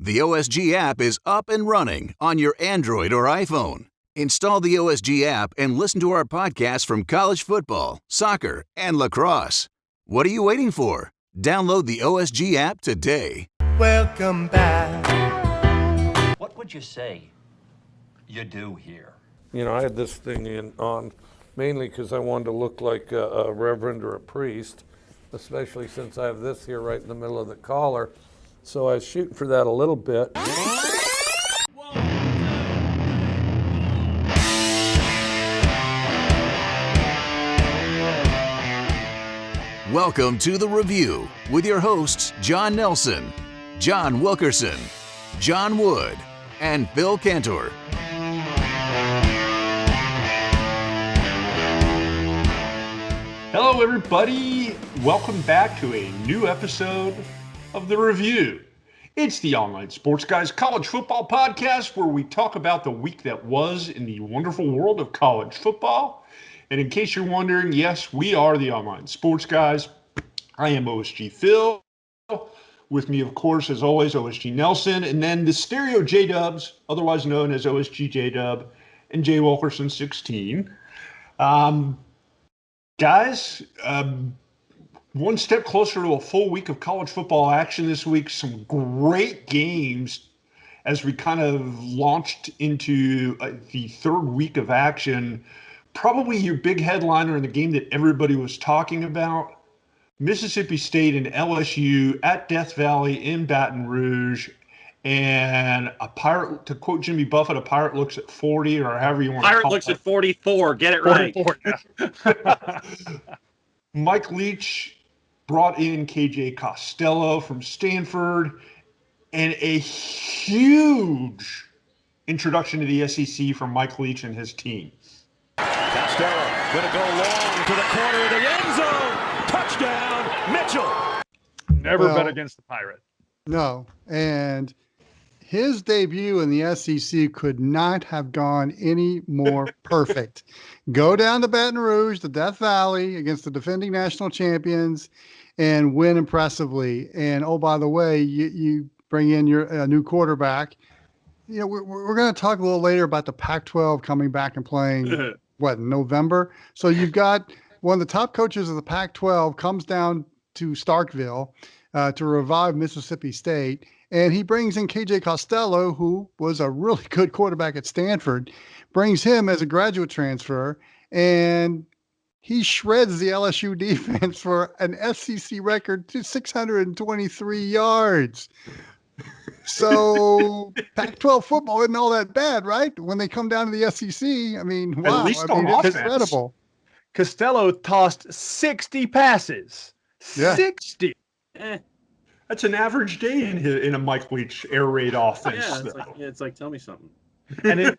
The OSG app is up and running on your Android or iPhone. Install the OSG app and listen to our podcasts from college football, soccer, and lacrosse. What are you waiting for? Download the OSG app today. Welcome back. What would you say you do here? You know, I had this thing on mainly because I wanted to look like a reverend or a priest, especially since I have this here right in the middle of the collar. So I was shooting for that a little bit. Welcome to The Review with your hosts, John Nelson, John Wilkerson, John Wood, and Phil Cantor. Hello, everybody. Welcome back to a new episode of The Review. It's the Online Sports Guys College Football Podcast where we talk about the week that was in the wonderful world of college football. And in case you're wondering, yes, we are the Online Sports Guys. I am OSG Phil. With me, of course, as always, OSG Nelson. And then the Stereo J-Dubs, otherwise known as OSG J-Dub, and J Wilkerson 16. Guys, one step closer to a full week of college football action this week. Some great games as we kind of launched into the third week of action. Probably your big headliner in the game that everybody was talking about, Mississippi State and LSU at Death Valley in Baton Rouge. And a pirate, to quote Jimmy Buffett, a pirate looks at 40 or however you want to call it. Pirate looks at 44. Get it right. 44, yeah. Mike Leach brought in KJ Costello from Stanford, and a huge introduction to the SEC from Mike Leach and his team. Costello going to go long to the corner of the end zone. Touchdown, Mitchell. Never bet against the Pirate. No, and his debut in the SEC could not have gone any more perfect. Go down to Baton Rouge, the Death Valley, against the defending national champions, and win impressively. And, oh, by the way, you bring in your new quarterback. You know, we're going to talk a little later about the Pac-12 coming back and playing, in November? So you've got one of the top coaches of the Pac-12 comes down to Starkville to revive Mississippi State. And he brings in KJ Costello, who was a really good quarterback at Stanford, brings him as a graduate transfer, and he shreds the LSU defense for an SEC record to 623 yards. So Pac-12 football isn't all that bad, right? When they come down to the SEC, I mean, wow, it's incredible. Costello tossed 60 passes. Yeah. 60. That's an average day in a Mike Leach air raid offense. Yeah, it's like tell me something. And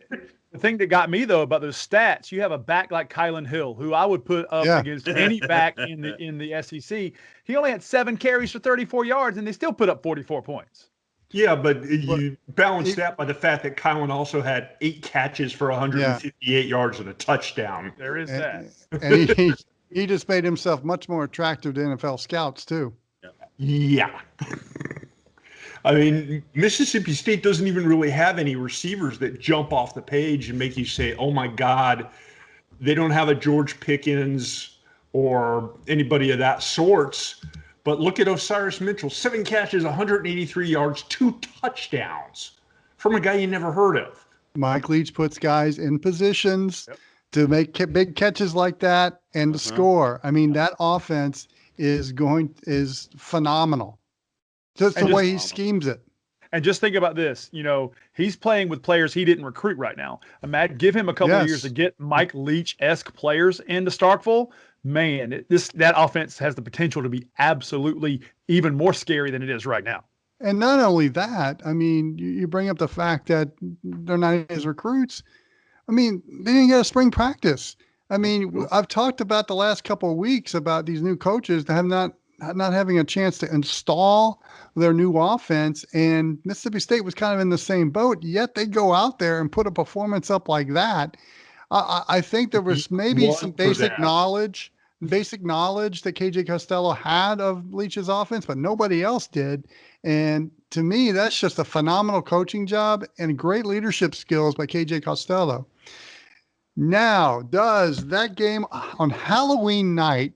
the thing that got me, though, about those stats, you have a back like Kylan Hill, who I would put up against any back in the SEC. He only had 7 carries for 34 yards, and they still put up 44 points. Yeah, but you balance that by the fact that Kylan also had 8 catches for 158 yards and a touchdown. There is that. And he just made himself much more attractive to NFL scouts, too. Yeah. I mean, Mississippi State doesn't even really have any receivers that jump off the page and make you say, oh, my God, they don't have a George Pickens or anybody of that sorts. But look at Osiris Mitchell, 7 catches, 183 yards, 2 touchdowns from a guy you never heard of. Mike Leach puts guys in positions to make big catches like that and to score. I mean, that offense is phenomenal. Just the way he schemes it. And just think about this. You know, he's playing with players he didn't recruit right now. Imagine, give him a couple of years to get Mike Leach-esque players into Starkville. Man, that offense has the potential to be absolutely even more scary than it is right now. And not only that, I mean, you bring up the fact that they're not his recruits. I mean, they didn't get a spring practice. I mean, I've talked about the last couple of weeks about these new coaches that have not having a chance to install their new offense, and Mississippi State was kind of in the same boat, yet they go out there and put a performance up like that. I think there was maybe some basic knowledge that KJ Costello had of Leach's offense, but nobody else did. And to me, that's just a phenomenal coaching job and great leadership skills by KJ Costello. Now, does that game on Halloween night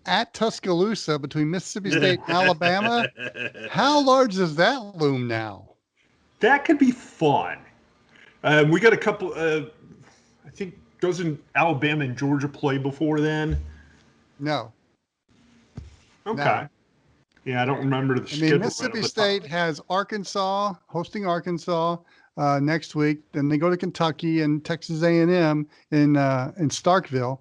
at Tuscaloosa between Mississippi State and Alabama, how large does that loom now? That could be fun. We got a couple, I think, doesn't Alabama and Georgia play before then? No. Okay. No. Yeah, I don't remember the schedule. Mississippi State has Arkansas, hosting Arkansas next week. Then they go to Kentucky and Texas A&M in Starkville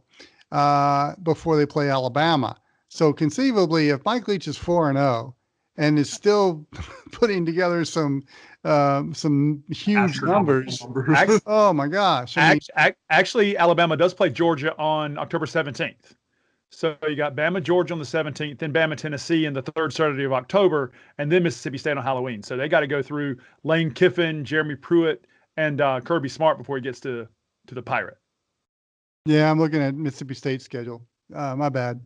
before they play Alabama. So conceivably, if Mike Leach is 4-0 and is still putting together some huge numbers, oh my gosh! Actually, Alabama does play Georgia on October 17th. So you got Bama, Georgia on the 17th, then Bama, Tennessee in the third Saturday of October, and then Mississippi State on Halloween. So they got to go through Lane Kiffin, Jeremy Pruitt, and Kirby Smart before he gets to the Pirate. Yeah, I'm looking at Mississippi State's schedule. My bad.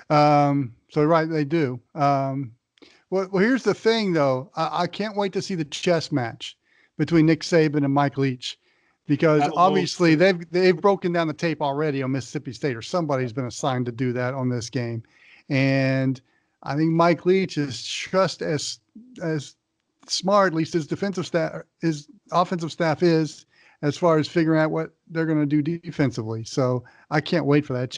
So right, they do. Well, here's the thing, though. I can't wait to see the chess match between Nick Saban and Mike Leach, because obviously they've broken down the tape already on Mississippi State, or somebody's been assigned to do that on this game. And I think Mike Leach is just as smart, at least his offensive staff is, as far as figuring out what they're going to do defensively. So I can't wait for that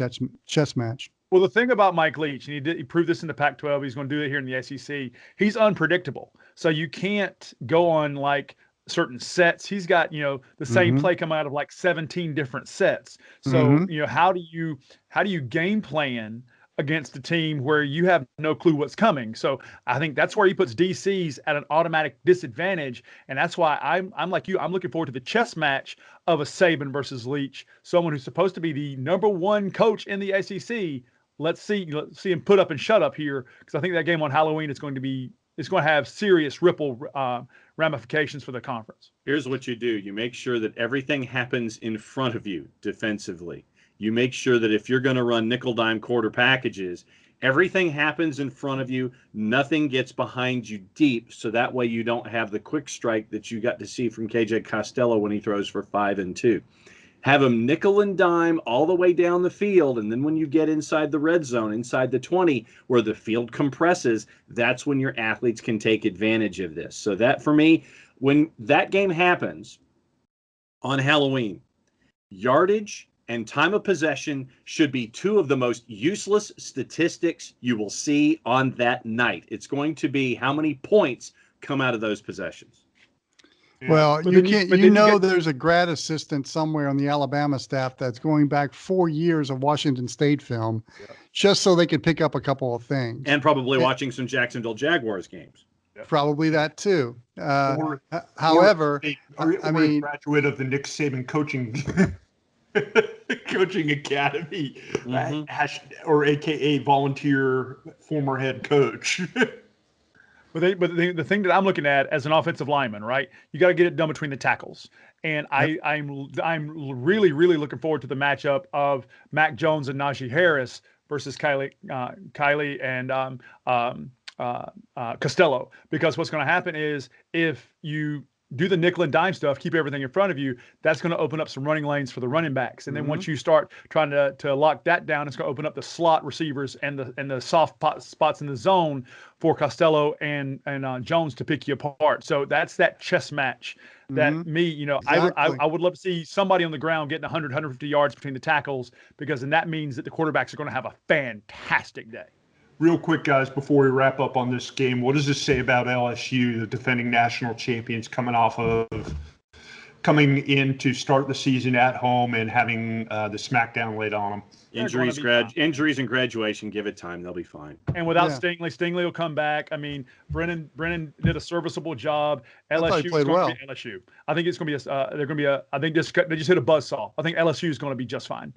chess match. Well, the thing about Mike Leach, and he proved this in the Pac-12, he's going to do it here in the SEC, he's unpredictable. So you can't go on like certain sets. He's got, the same play come out of like 17 different sets. So, how do you game plan against a team where you have no clue what's coming? So I think that's where he puts DCs at an automatic disadvantage. And that's why I'm like you. I'm looking forward to the chess match of a Saban versus Leach, someone who's supposed to be the #1 coach in the SEC. Let's see him put up and shut up here, because I think that game on Halloween is going to have serious ripple ramifications for the conference. Here's what you do. You make sure that everything happens in front of you defensively. You make sure that if you're going to run nickel dime quarter packages, everything happens in front of you. Nothing gets behind you deep, so that way you don't have the quick strike that you got to see from KJ Costello when he throws for 5 and 2. Have them nickel and dime all the way down the field, and then when you get inside the red zone, inside the 20, where the field compresses, that's when your athletes can take advantage of this. So that, for me, when that game happens on Halloween, yardage and time of possession should be two of the most useless statistics you will see on that night. It's going to be how many points come out of those possessions. Yeah. Well, there's a grad assistant somewhere on the Alabama staff that's going back 4 years of Washington State film, just so they could pick up a couple of things. And probably watching some Jacksonville Jaguars games. Probably that too. However, a graduate of the Nick Saban coaching academy, or AKA volunteer former head coach. But the thing that I'm looking at as an offensive lineman, right? You got to get it done between the tackles, and I'm really looking forward to the matchup of Mac Jones and Najee Harris versus Kylie and Costello, because what's going to happen is if you do the nickel and dime stuff, keep everything in front of you, that's going to open up some running lanes for the running backs. And then once you start trying to lock that down, it's going to open up the slot receivers and the soft spots in the zone for Costello and Jones to pick you apart. So that's that chess match that I would love to see somebody on the ground getting 100, 150 yards between the tackles, because then that means that the quarterbacks are going to have a fantastic day. Real quick, guys, before we wrap up on this game, what does this say about LSU, the defending national champions, coming in to start the season at home and having the smackdown laid on them? Injuries and graduation, give it time. They'll be fine. And without Stingley will come back. I mean, Brennan did a serviceable job. LSU is going to be LSU. I think it's going to be they just hit a buzzsaw. I think LSU is going to be just fine.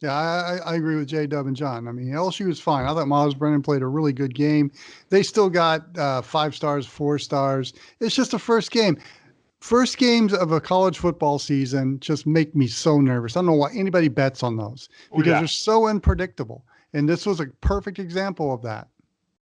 Yeah, I agree with J-Dub and John. I mean, LSU is fine. I thought Miles Brennan played a really good game. They still got 5 stars, 4 stars. It's just a first game. First games of a college football season just make me so nervous. I don't know why anybody bets on those, because they're so unpredictable. And this was a perfect example of that.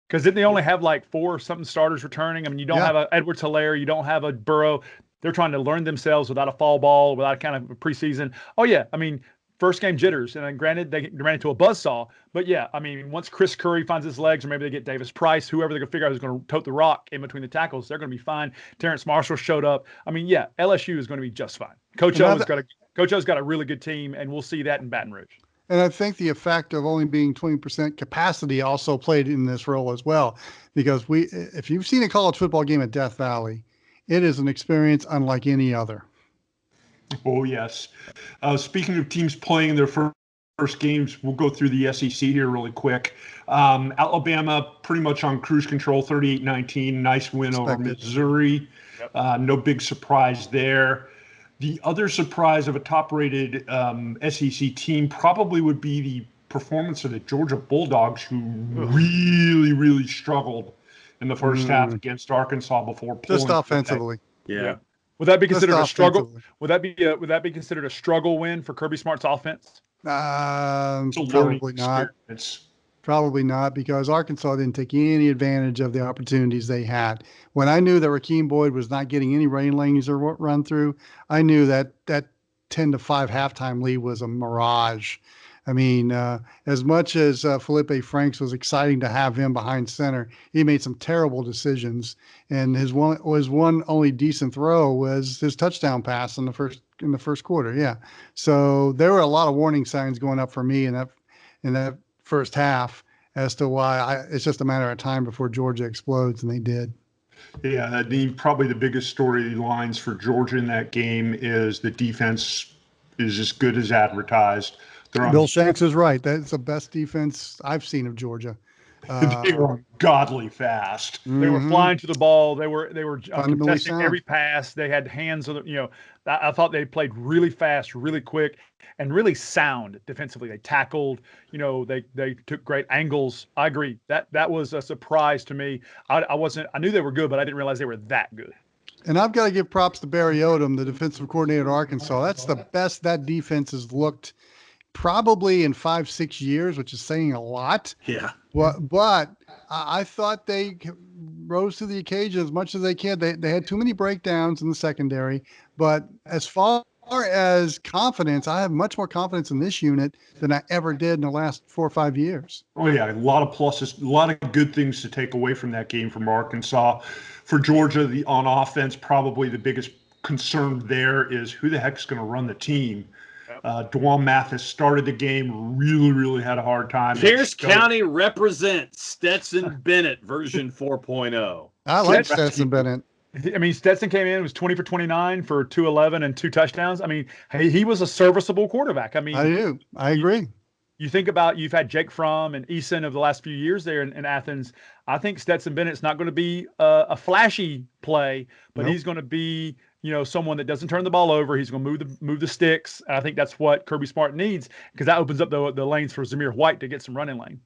Because didn't they only have like 4 or something starters returning? I mean, you don't have a Edwards-Helaire, you don't have a Burrow. They're trying to learn themselves without a fall ball, without kind of a preseason. Oh yeah, I mean, first game jitters, and then granted they ran into a buzzsaw, but yeah, I mean, once Chris Curry finds his legs, or maybe they get Davis Price, whoever they're gonna figure out who's gonna tote the rock in between the tackles, they're gonna be fine. Terrence Marshall showed up. I mean, yeah, LSU is going to be just fine. Coach O's got a really good team, and we'll see that in Baton Rouge. And I think the effect of only being 20% capacity also played in this role as well, because if you've seen a college football game at Death Valley, it is an experience unlike any other. Oh, yes. Speaking of teams playing their first games, we'll go through the SEC here really quick. Alabama pretty much on cruise control, 38-19. Nice win over Missouri. Yep. No big surprise there. The other surprise of a top-rated SEC team probably would be the performance of the Georgia Bulldogs, who really, really struggled in the first half against Arkansas before pulling. Just offensively. Yeah. Would that be considered a struggle? Would that be considered a struggle win for Kirby Smart's offense? Probably not. Probably not, because Arkansas didn't take any advantage of the opportunities they had. When I knew that Rakeem Boyd was not getting any rain lanes or run through, I knew that 10-5 halftime lead was a mirage. I mean, as much as Felipe Franks was exciting to have him behind center, he made some terrible decisions, and his one only decent throw was his touchdown pass in the first quarter. Yeah, so there were a lot of warning signs going up for me in that first half as to why it's just a matter of time before Georgia explodes, and they did. Yeah, probably the biggest storylines for Georgia in that game is the defense is as good as advertised. Bill Shanks is right. That's the best defense I've seen of Georgia. They were godly fast. They were flying to the ball. They were contesting every pass. They had hands. I thought they played really fast, really quick, and really sound defensively. They tackled. They took great angles. I agree. That was a surprise to me. I knew they were good, but I didn't realize they were that good. And I've got to give props to Barry Odom, the defensive coordinator at Arkansas. That's the best that defense has looked probably in 5-6 years, which is saying a lot. Yeah. But I thought they rose to the occasion as much as they can. They had too many breakdowns in the secondary, but as far as confidence, I have much more confidence in this unit than I ever did in the last 4 or 5 years. Oh yeah, a lot of pluses, a lot of good things to take away from that game from Arkansas. For Georgia, on offense, probably the biggest concern there is who the heck's going to run the team. Dwan Mathis started the game, really, really had a hard time. Pierce County represents Stetson Bennett version 4.0. I like Stetson Bennett. I mean, Stetson came in, was 20 for 29 for 211 and 2 touchdowns. I mean, he was a serviceable quarterback. I mean, I agree. You think about, you've had Jake Fromm and Eason over the last few years there in Athens. I think Stetson Bennett's not going to be a flashy play, but he's going to be, someone that doesn't turn the ball over. He's going to move the sticks. And I think that's what Kirby Smart needs, because that opens up the lanes for Zamir White to get some running lane.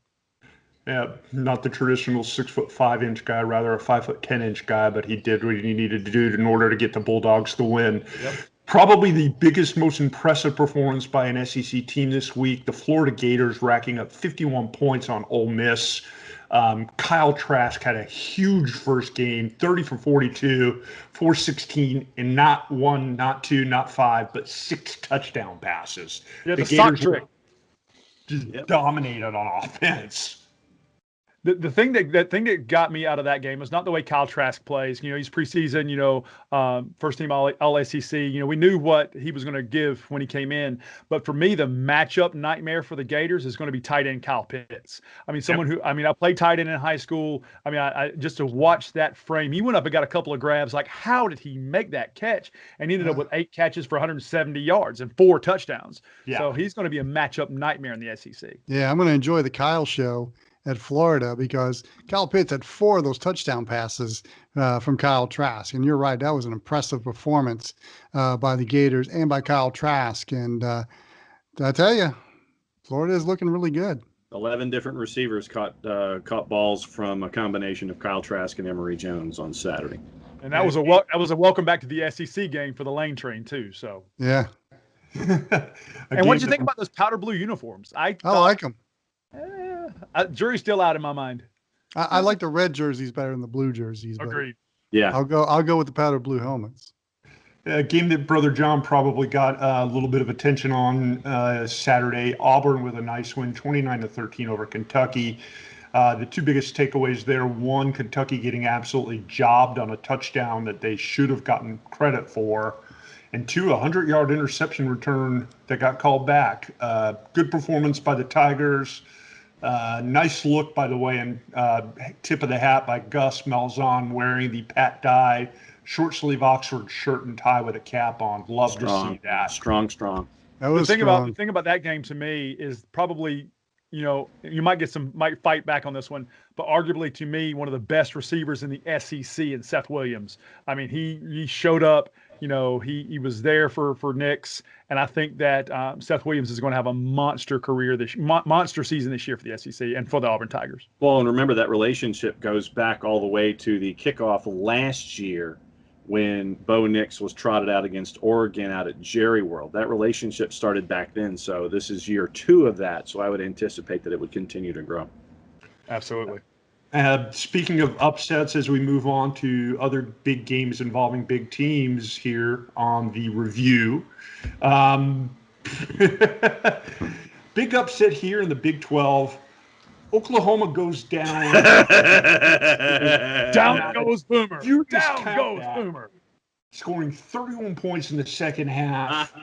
Yeah, not the traditional 6'5" guy, rather a 5'10" guy, but he did what he needed to do in order to get the Bulldogs the win. Yep. Probably the biggest, most impressive performance by an SEC team this week, the Florida Gators racking up 51 points on Ole Miss. Kyle Trask had a huge first game, 30 for 42, 416, and not 1, not 2, not 5, but 6 touchdown passes. Yeah, the sock trick. Just dominated on offense. The thing that got me out of that game was not the way Kyle Trask plays. He's preseason, first team all SEC. We knew what he was going to give when he came in. But for me, the matchup nightmare for the Gators is going to be tight end Kyle Pitts. I mean, I played tight end in high school. I mean, I just to watch that frame, he went up and got a couple of grabs. Like, how did he make that catch? And he ended up with 8 catches for 170 yards and 4 touchdowns. Yeah. So he's going to be a matchup nightmare in the SEC. Yeah, I'm going to enjoy the Kyle show at Florida, because Kyle Pitts had 4 of those touchdown passes from Kyle Trask. And you're right, that was an impressive performance by the Gators and by Kyle Trask. And I tell you, Florida is looking really good. 11 different receivers caught balls from a combination of Kyle Trask and Emory Jones on Saturday. And that was a welcome back to the SEC game for the Lane Train too. So yeah. And what did you think about those powder blue uniforms? I like them. Jury's still out in my mind. I like the red jerseys better than the blue jerseys. But Agreed. Yeah. I'll go with the powder blue helmets. A game that Brother John probably got a little bit of attention on Saturday. Auburn with a nice win, 29-13 over Kentucky. The two biggest takeaways there: one, Kentucky getting absolutely jobbed on a touchdown that they should have gotten credit for, and two, a 100-yard interception return that got called back. Good performance by the Tigers. Nice look, by the way, and tip of the hat by Gus Malzahn wearing the Pat Dye short sleeve Oxford shirt and tie with a cap on. Love to see that. Strong. That was the strong. thing about that game to me is probably, you might fight back on this one, but arguably to me, one of the best receivers in the SEC in Seth Williams. I mean, he showed up, he was there for Nix. And I think that Seth Williams is going to have a monster career monster season this year for the SEC and for the Auburn Tigers. Well, and remember that relationship goes back all the way to the kickoff last year when Bo Nix was trotted out against Oregon out at Jerry World. That relationship started back then, so this is year 2 of that, so I would anticipate that it would continue to grow. Absolutely. Speaking of upsets, as we move on to other big games involving big teams here on the review, big upset here in the Big 12. Oklahoma goes down. Down goes Boomer. Down goes Boomer. Scoring 31 points in the second half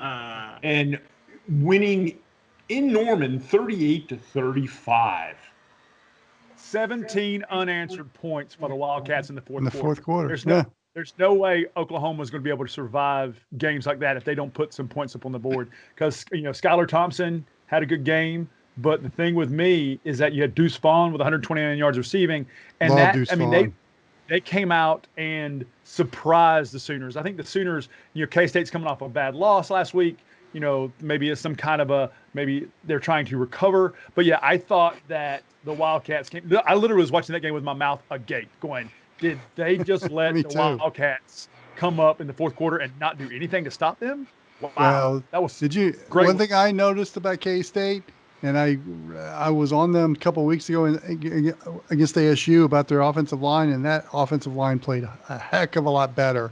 and winning in Norman 38-35. 17 unanswered points for the Wildcats in the fourth quarter. There's no way Oklahoma is going to be able to survive games like that if they don't put some points up on the board. Because Skylar Thompson had a good game. But the thing with me is that you had Deuce Vaughn with 129 yards receiving, and they came out and surprised the Sooners. I think the Sooners, K-State's coming off a bad loss last week. Maybe it's some kind of maybe they're trying to recover. But yeah, I thought that the Wildcats came. I literally was watching that game with my mouth agape, going, "Did they just let the Wildcats come up in the fourth quarter and not do anything to stop them?" Wow, well, that was great. One thing I noticed about K-State. And I was on them a couple of weeks ago against ASU about their offensive line, and that offensive line played a heck of a lot better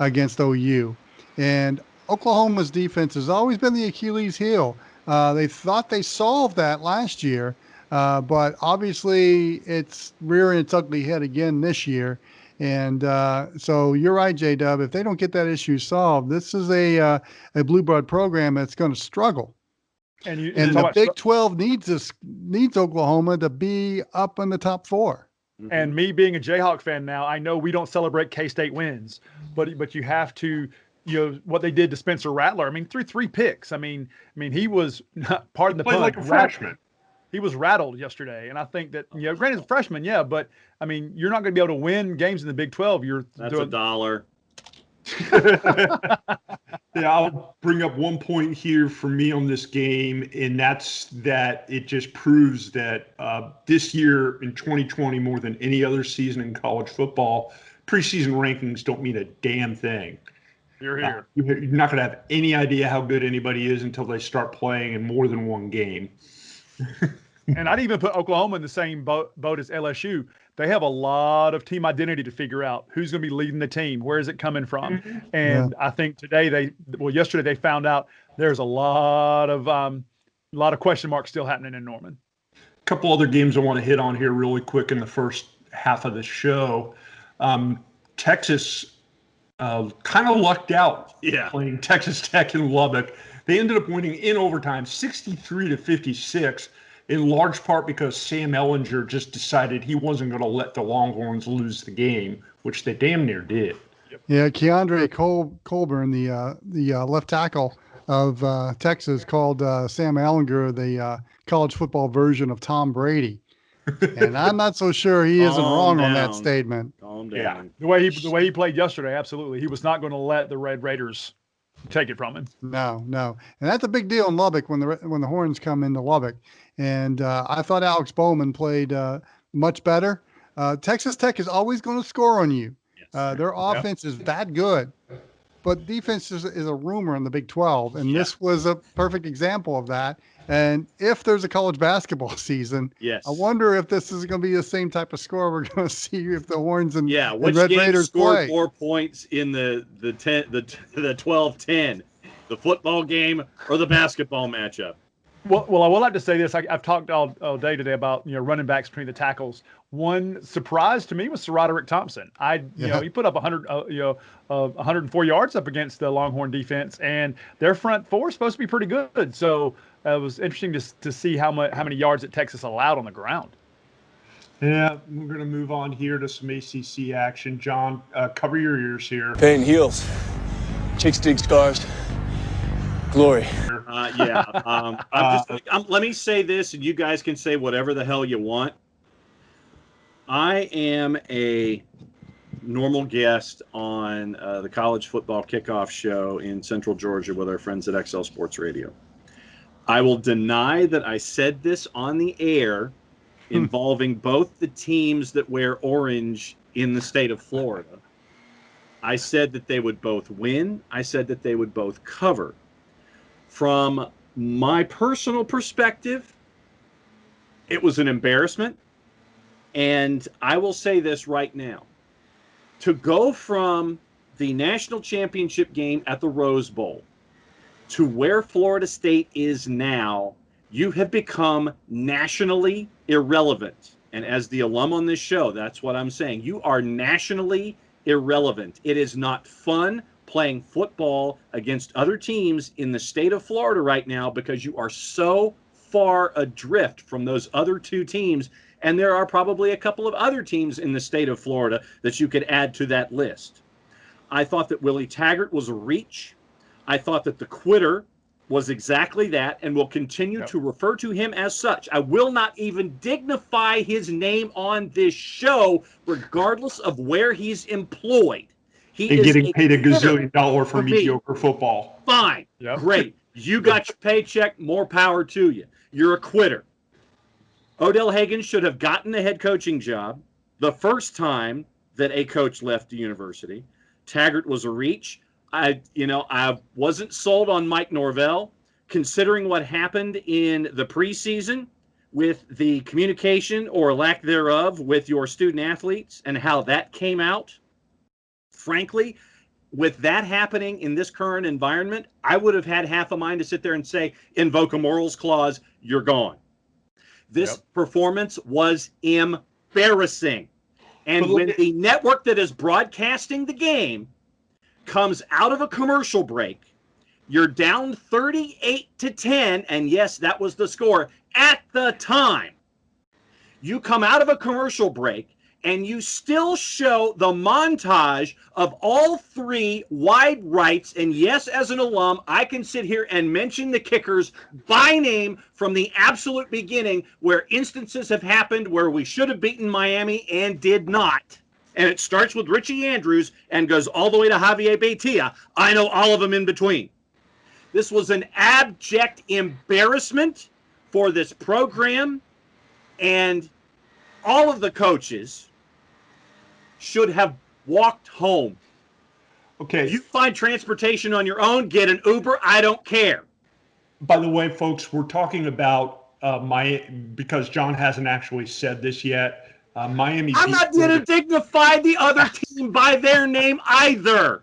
against OU. And Oklahoma's defense has always been the Achilles heel. They thought they solved that last year, but obviously it's rearing its ugly head again this year. And so you're right, J-Dub. If they don't get that issue solved, this is a blue blood program that's going to struggle. And the Big 12 needs Oklahoma to be up in the top 4. And me being a Jayhawk fan now, I know we don't celebrate K-State wins, but you have to, what they did to Spencer Rattler. I mean, threw 3 picks. I mean, he was pardon the pun, like a freshman. He was rattled yesterday, and I think that granted, he's a freshman, yeah, but I mean, you're not going to be able to win games in the Big 12. That's $1. Yeah, I'll bring up one point here for me on this game, and that's that it just proves that this year in 2020, more than any other season in college football, preseason rankings don't mean a damn thing. You're here. You're not going to have any idea how good anybody is until they start playing in more than one game. And I'd even put Oklahoma in the same boat as LSU. They have a lot of team identity to figure out who's going to be leading the team. Where is it coming from? And I think yesterday they found out there's a lot of question marks still happening in Norman. A couple other games I want to hit on here really quick in the first half of the show. Texas kind of lucked out playing Texas Tech in Lubbock. They ended up winning in overtime 63-56. In large part because Sam Ehlinger just decided he wasn't going to let the Longhorns lose the game, which they damn near did. Yeah, Keandre Colburn, the left tackle of Texas, called Sam Ehlinger the college football version of Tom Brady, and I'm not so sure he isn't wrong on that statement. Calm down. Yeah, the way he played yesterday, absolutely, he was not going to let the Red Raiders take it from him. No, and that's a big deal in Lubbock when the Horns come into Lubbock. And I thought Alex Bowman played much better. Texas Tech is always going to score on you. Their offense is that good. but defense is a rumor in the Big 12, and Yeah. this was a perfect example of that. And if there's a college basketball season, Yes. I wonder if this is going to be the same type of score we're going to see if the Horns and, which Red game Raiders scored play. more points in the 12-10, the football game or the basketball matchup? Well, I would like to say this. I've talked all day today about running backs between the tackles. One surprise to me was Sir Roderick Thompson. He put up 104 yards up against the Longhorn defense, and their front four is supposed to be pretty good. So it was interesting to see how many yards that Texas allowed on the ground. Yeah, we're going to move on here to some ACC action. John, cover your ears here. Pain heals. Chicks dig scars. Glory. Let me say this, and you guys can say whatever the hell you want. I am a normal guest on the college football kickoff show in Central Georgia with our friends at XL Sports Radio. I will deny that I said this on the air involving both the teams that wear orange in the state of Florida. I said that they would both win. I said that they would both cover. From my personal perspective, it was an embarrassment. And I will say this right now. To go from the national championship game at the Rose Bowl to where Florida State is now, you have become nationally irrelevant. And as the alum on this show, that's what I'm saying. You are nationally irrelevant. It is not fun playing football against other teams in the state of Florida right now because you are so far adrift from those other two teams. And there are probably a couple of other teams in the state of Florida that you could add to that list. I thought that Willie Taggart was a reach. I thought that the quitter was exactly that and will continue to refer to him as such. I will not even dignify his name on this show, regardless of where he's employed. He is getting paid a gazillion dollars for mediocre football. Fine. Great. You got your paycheck. More power to you. You're a quitter. Odell Hagan should have gotten the head coaching job the first time that a coach left the university. Taggart was a reach. I wasn't sold on Mike Norvell, considering what happened in the preseason with the communication or lack thereof with your student athletes and how that came out. Frankly, with that happening in this current environment, I would have had half a mind to sit there and say, invoke a morals clause, you're gone. This performance was embarrassing. And when the network that is broadcasting the game comes out of a commercial break, you're down 38-10, and yes, that was the score at the time. You come out of a commercial break, and you still show the montage of all three wide rights. And yes, as an alum, I can sit here and mention the kickers by name from the absolute beginning, where instances have happened where we should have beaten Miami and did not. And it starts with Richie Andrews and goes all the way to Javier Beitia. I know all of them in between. This was an abject embarrassment for this program, and all of the coaches should have walked home. Okay. You find transportation on your own, get an Uber, I don't care. By the way, folks, we're talking about because John hasn't actually said this yet. Miami. I'm not going to dignify the other team by their name either.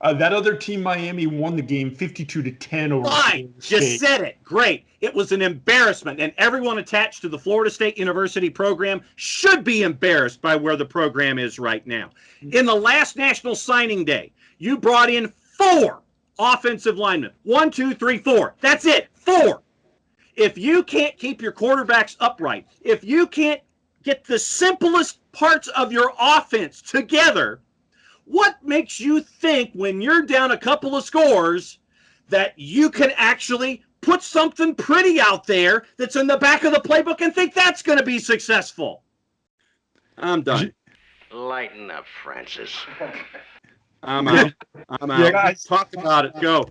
That other team, Miami, won the game 52-10 over. Fine, just said it. Great. It was an embarrassment, and everyone attached to the Florida State University program should be embarrassed by where the program is right now. In the last National Signing Day, you brought in 4 offensive linemen. 1, 2, 3, 4. That's it. 4. If you can't keep your quarterbacks upright, if you can't get the simplest parts of your offense together, what makes you think when you're down a couple of scores that you can actually put something pretty out there that's in the back of the playbook and think that's going to be successful? I'm done. Lighten up, Francis. I'm out. Talk about it. Go.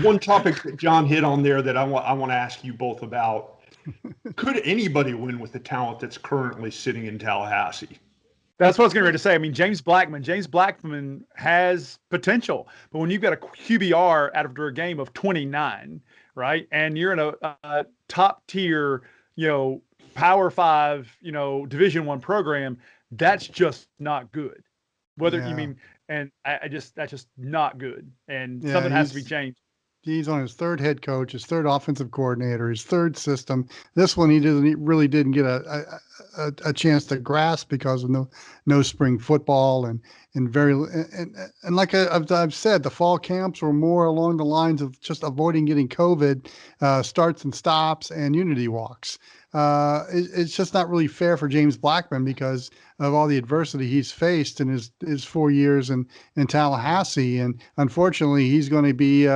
One topic that John hit on there that I want to ask you both about. Could anybody win with the talent that's currently sitting in Tallahassee? That's what I was going to say. I mean, James Blackman has potential, but when you've got a QBR after a game of 29, right, and you're in a top tier, Power 5, Division I program, that's just not good. And that's just not good, and something has to be changed. He's on his third head coach, his third offensive coordinator, his third system. This one he really didn't get a chance to grasp because of no spring football and like I've said, the fall camps were more along the lines of just avoiding getting COVID, starts and stops and unity walks. It's just not really fair for James Blackman because of all the adversity he's faced in his 4 years in Tallahassee, and unfortunately he's going to be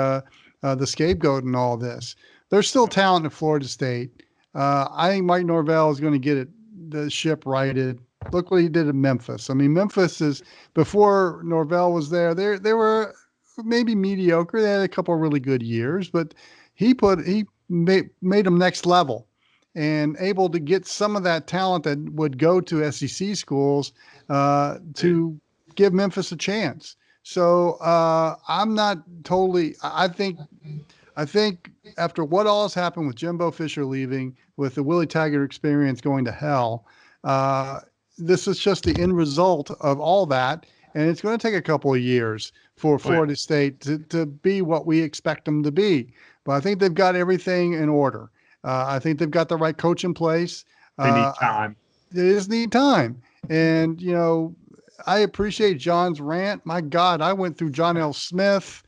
the scapegoat in all this. There's still talent at Florida State. I think Mike Norvell is going to get the ship righted. Look what he did at Memphis. I mean, Memphis is, before Norvell was there, they were maybe mediocre. They had a couple of really good years, but he made them next level and able to get some of that talent that would go to SEC schools to give Memphis a chance. So I'm not totally. I think after what all has happened with Jimbo Fisher leaving, with the Willie Taggart experience going to hell, this is just the end result of all that, and it's going to take a couple of years for Florida State to be what we expect them to be. But I think they've got everything in order. I think they've got the right coach in place. They need time. They just need time, and I appreciate John's rant. My God, I went through John L. Smith,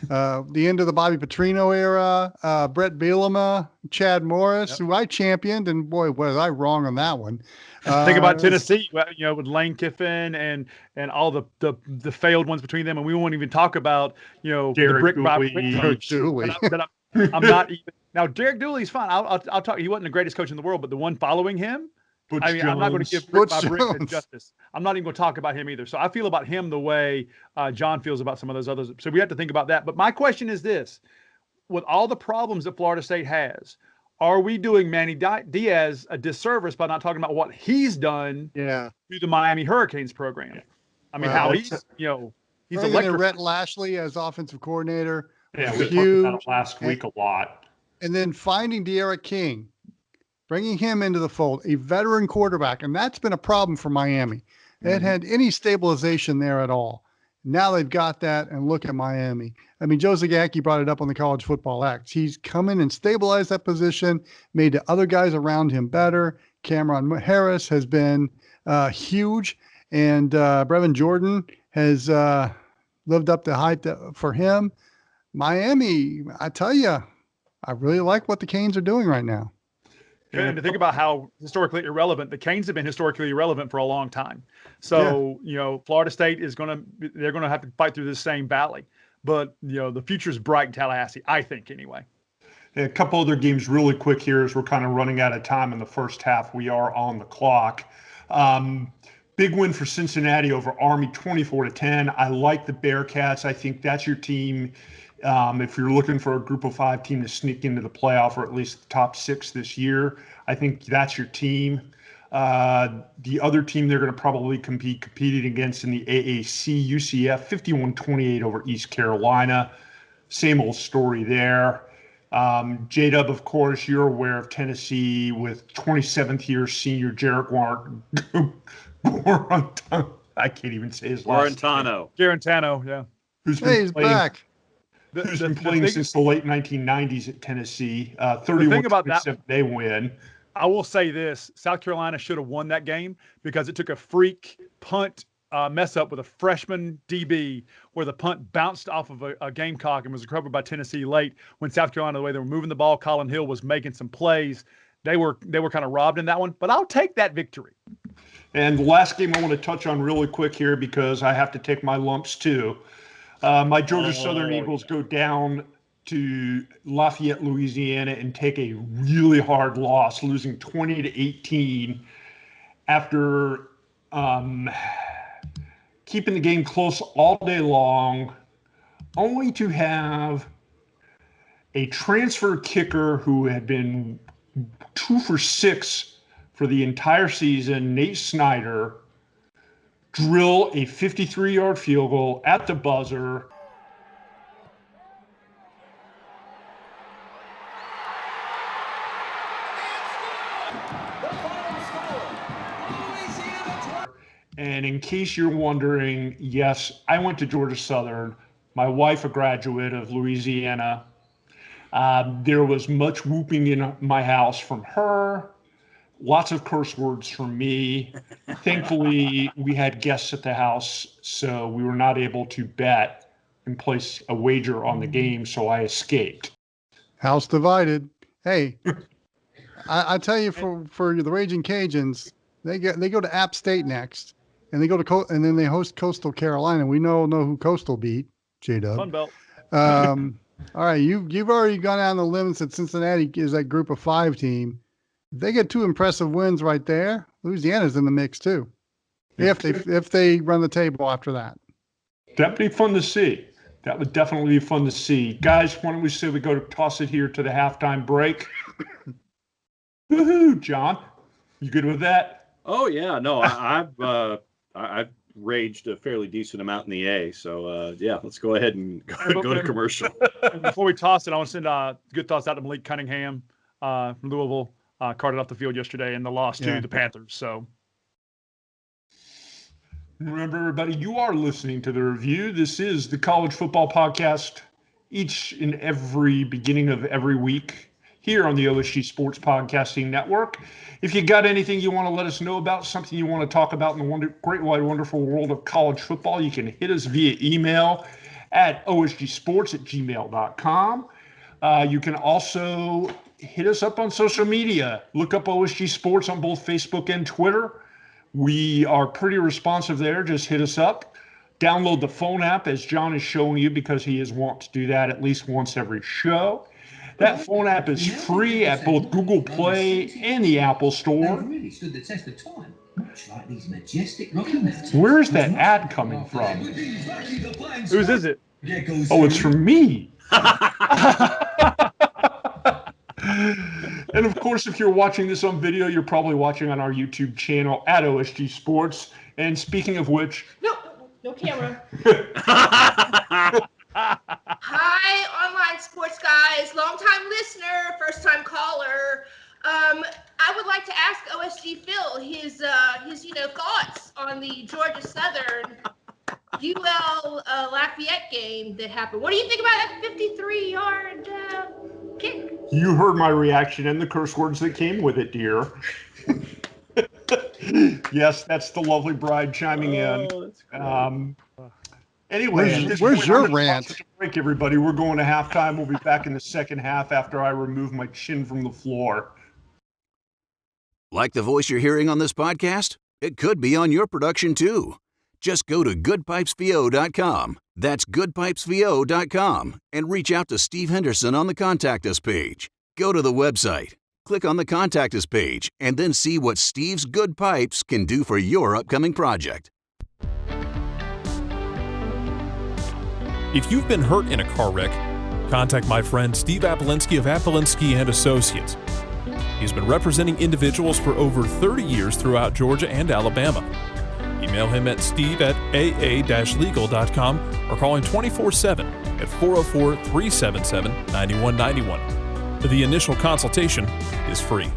the end of the Bobby Petrino era, Brett Bielema, Chad Morris, who I championed, and boy, was I wrong on that one. Think about Tennessee, with Lane Kiffin and all the failed ones between them, and we won't even talk about the brick by brick coach. I'm not even now. Derek Dooley's fine. I'll talk. He wasn't the greatest coach in the world, but the one following him. I'm not going to give brick by brick justice. I'm not even going to talk about him either. So I feel about him the way John feels about some of those others. So we have to think about that. But my question is this: with all the problems that Florida State has, are we doing Manny Diaz a disservice by not talking about what he's done through the Miami Hurricanes program? I mean, how he's electric. Rhett Lashley as offensive coordinator. Yeah, we talked about it last week a lot. And then finding De'Ara King, bringing him into the fold, a veteran quarterback, and that's been a problem for Miami. They hadn't had any stabilization there at all. Now they've got that, and look at Miami. I mean, Joe Zagacki brought it up on the College Football Act. He's come in and stabilized that position, made the other guys around him better. Cameron Harris has been huge, and Brevin Jordan has lived up to hype for him. Miami, I tell you, I really like what the Canes are doing right now. And to think about how historically irrelevant the Canes have been historically irrelevant for a long time. So, Florida State they're going to have to fight through this same valley. But, the future's bright in Tallahassee, I think, anyway. A couple other games really quick here as we're kind of running out of time in the first half. We are on the clock. Big win for Cincinnati over Army, 24-10. I like the Bearcats. I think that's your team. If you're looking for a group of 5 team to sneak into the playoff or at least the top 6 this year, I think that's your team. The other team they're going to probably competing against in the AAC, UCF, 51-28 over East Carolina. Same old story there. J-Dub, of course, you're aware of Tennessee with 27th year senior Jarek I can't even say his last name. Garantano, yeah. He's back. Who's been playing since the late 1990s at Tennessee. 31-27 they win. I will say this: South Carolina should have won that game because it took a freak punt mess up with a freshman DB where the punt bounced off of a Gamecock and was recovered by Tennessee late. When South Carolina, the way they were moving the ball, Colin Hill was making some plays. They were kind of robbed in that one, but I'll take that victory. And the last game I want to touch on really quick here because I have to take my lumps too. My Georgia Southern Eagles go down to Lafayette, Louisiana, and take a really hard loss, losing 20-18 after keeping the game close all day long, only to have a transfer kicker who had been 2 for 6 for the entire season, Nate Snyder, drill a 53-yard field goal at the buzzer. And in case you're wondering, yes, I went to Georgia Southern. My wife, a graduate of Louisiana. There was much whooping in my house from her, lots of curse words from me. Thankfully, we had guests at the house, so we were not able to bet and place a wager on the game, so I escaped. House divided. Hey, I tell you, for the Raging Cajuns, they go to App State next, and they go to and then they host Coastal Carolina. We know who Coastal beat. J-Dub. Fun Belt. All right, you've already gone out on the limb and said Cincinnati is that Group of 5 team. If they get 2 impressive wins right there, Louisiana's in the mix too. If they run the table after that. That'd be fun to see. That would definitely be fun to see. Guys, why don't we say we go to toss it here to the halftime break? Woohoo, John. You good with that? Oh yeah, no, I've raged a fairly decent amount in the A, so yeah, let's go ahead and go to commercial. And before we toss it, I want to send good thoughts out to Malik Cunningham from Louisville. Carted off the field yesterday in the loss to the Panthers. So remember, everybody, you are listening to The Review. This is the college football podcast each and every beginning of every week here on the OSG Sports Podcasting Network. If you got anything you want to let us know about, something you want to talk about in the great, wide, wonderful world of college football, you can hit us via email at osgsports@gmail.com. You can also hit us up on social media. Look up OSG Sports on both Facebook and Twitter. We are pretty responsive there. Just hit us up. Download the phone app, as John is showing you, because he is wont to do that at least once every show. That phone app is free at both Google Play and the Apple Store. Really stood the test of time, much like these majestic Rocky Mountains. Where is that ad coming from? Whose is it? Oh, it's from me. And of course, if you're watching this on video, you're probably watching on our YouTube channel at OSG Sports. And speaking of which, no camera. Hi, online sports guys, long-time listener, first-time caller. I would like to ask OSG Phil his thoughts on the Georgia Southern UL Lafayette game that happened. What do you think about that 53-yard kick? You heard my reaction and the curse words that came with it, dear. Yes, that's the lovely bride chiming in. Anyway, where's your rant? Break, everybody. We're going to halftime. We'll be back in the second half after I remove my chin from the floor. Like the voice you're hearing on this podcast? It could be on your production too. Just go to goodpipesvo.com. That's goodpipesvo.com and reach out to Steve Henderson on the Contact Us page. Go to the website, click on the Contact Us page, and then see what Steve's Good Pipes can do for your upcoming project. If you've been hurt in a car wreck, contact my friend Steve Apolinski of Apolinski & Associates. He's been representing individuals for over 30 years throughout Georgia and Alabama. Email him at steve@aa-legal.com or call him 24/7 at 404-377-9191. The initial consultation is free.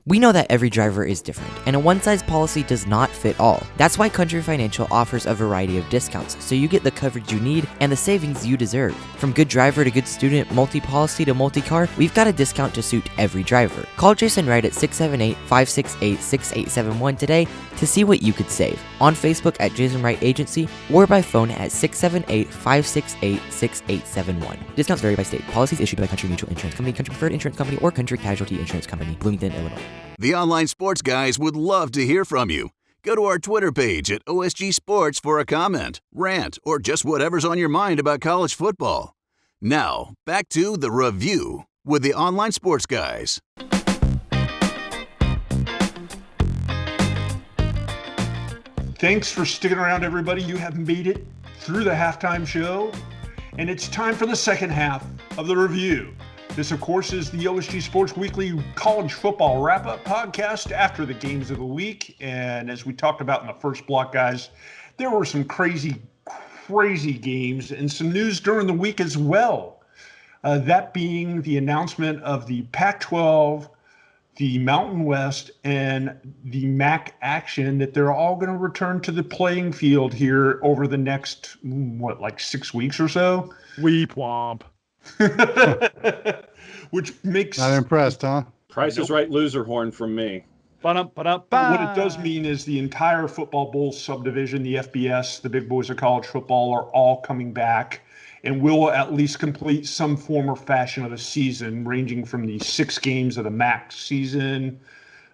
We know that every driver is different, and a one-size policy does not fit all. That's why Country Financial offers a variety of discounts, so you get the coverage you need and the savings you deserve. From good driver to good student, multi-policy to multi-car, we've got a discount to suit every driver. Call Jason Wright at 678-568-6871 today to see what you could save. On Facebook at Jason Wright Agency or by phone at 678-568-6871. Discounts vary by state. Policies issued by Country Mutual Insurance Company, Country Preferred Insurance Company, or Country Casualty Insurance Company, Bloomington, Illinois. The online sports guys would love to hear from you. Go to our Twitter page at OSG Sports for a comment, rant, or just whatever's on your mind about college football. Now, back to The Review with the online sports guys. Thanks for sticking around, everybody. You have made it through the halftime show, and it's time for the second half of The Review. This, of course, is the OSG Sports Weekly College Football Wrap-Up podcast after the games of the week. And as we talked about in the first block, guys, there were some crazy games and some news during the week as well. That being the announcement of the Pac-12, the Mountain West, and the MAC action that they're all going to return to the playing field here over the next, 6 weeks or so? Weep womp. Which makes... Not impressed, huh? Price is Right loser horn from me. What it does mean is the entire football bowl subdivision, the FBS, the big boys of college football, are all coming back and will at least complete some form or fashion of a season, ranging from the 6 games of the MAC season.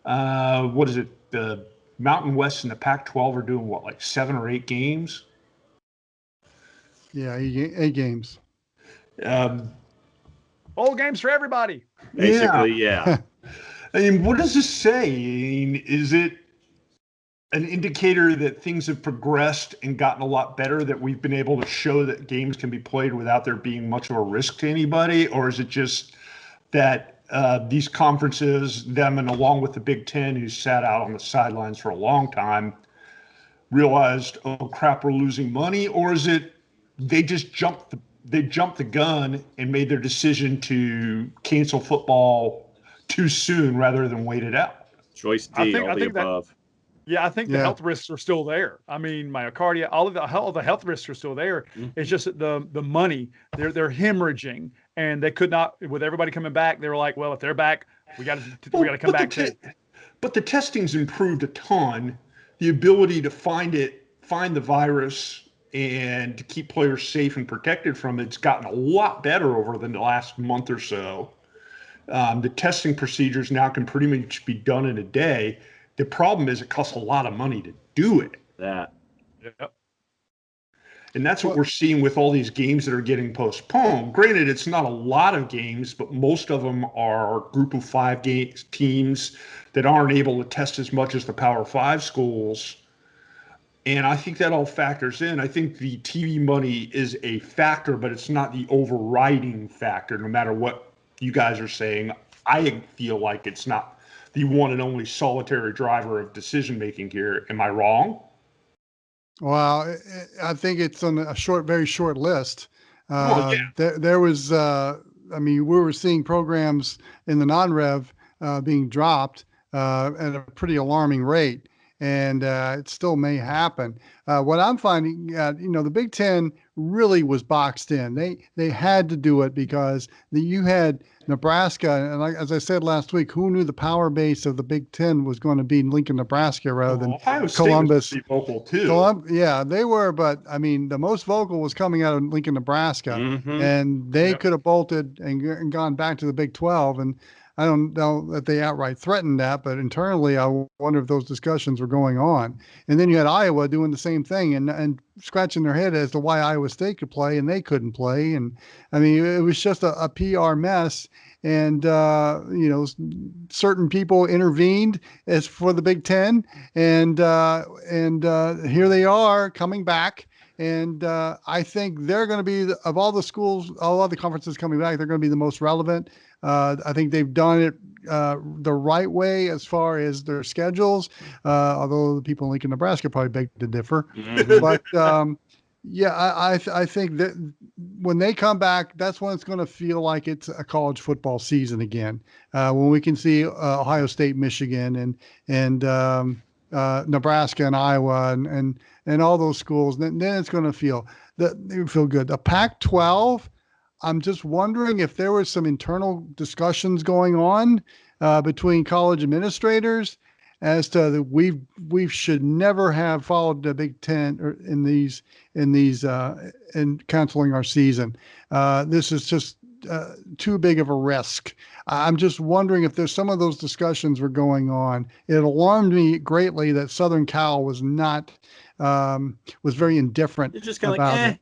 The Mountain West and the Pac-12 are doing 7 or 8 games? Yeah, 8 games. Bowl games for everybody. Basically, yeah. I mean, what does this say? I mean, is it an indicator that things have progressed and gotten a lot better, that we've been able to show that games can be played without there being much of a risk to anybody? Or is it just that these conferences, them and along with the Big Ten, who sat out on the sidelines for a long time, realized, oh crap, we're losing money? Or is it they just jumped the gun and made their decision to cancel football too soon rather than wait it out? Choice D, all the above. I think the health risks are still there. I mean, myocardia, all the health risks are still there. Mm-hmm. It's just that the money, they're hemorrhaging, and they could not, with everybody coming back, they were like, well, if they're back, we got to come back too. But the testing's improved a ton. The ability to find the virus and to keep players safe and protected from it's gotten a lot better over the last month or so. The testing procedures now can pretty much be done in a day. The problem is it costs a lot of money to do it. Yep. And that's what we're seeing with all these games that are getting postponed. Granted, it's not a lot of games, but most of them are group of 5 teams that aren't able to test as much as the Power 5 schools. And I think that all factors in. I think the TV money is a factor, but it's not the overriding factor. No matter what you guys are saying, I feel like it's not the one and only solitary driver of decision-making here. Am I wrong? Well, I think it's on a very short list. Yeah. There was, we were seeing programs in the non-rev being dropped at a pretty alarming rate. And it still may happen. What I'm finding, the Big Ten really was boxed in. They had to do it because you had Nebraska, and as I said last week, who knew the power base of the Big Ten was going to be in Lincoln, Nebraska, rather than Ohio State Columbus. Was vocal too. Yeah, they were, but I mean, the most vocal was coming out of Lincoln, Nebraska, and they could have bolted and gone back to the Big 12. And I don't know that they outright threatened that, but internally, I wonder if those discussions were going on. And then you had Iowa doing the same thing and scratching their head as to why Iowa State could play and they couldn't play. And I mean, it was just a PR mess. And, certain people intervened as for the Big Ten. And here they are coming back. And I think they're going to be, of all the schools, all of the conferences coming back, they're going to be the most relevant. I think they've done it the right way as far as their schedules, although the people in Lincoln, Nebraska probably beg to differ. But I think that when they come back, that's when it's going to feel like it's a college football season again. When we can see Ohio State, Michigan, and Nebraska and Iowa and all those schools, then it's going to feel good. The Pac-12. I'm just wondering if there was some internal discussions going on between college administrators as to we should never have followed the Big Ten or in canceling our season. This is just too big of a risk. I'm just wondering if there's some of those discussions were going on. It alarmed me greatly that Southern Cal was very indifferent. It's just kind of like, it.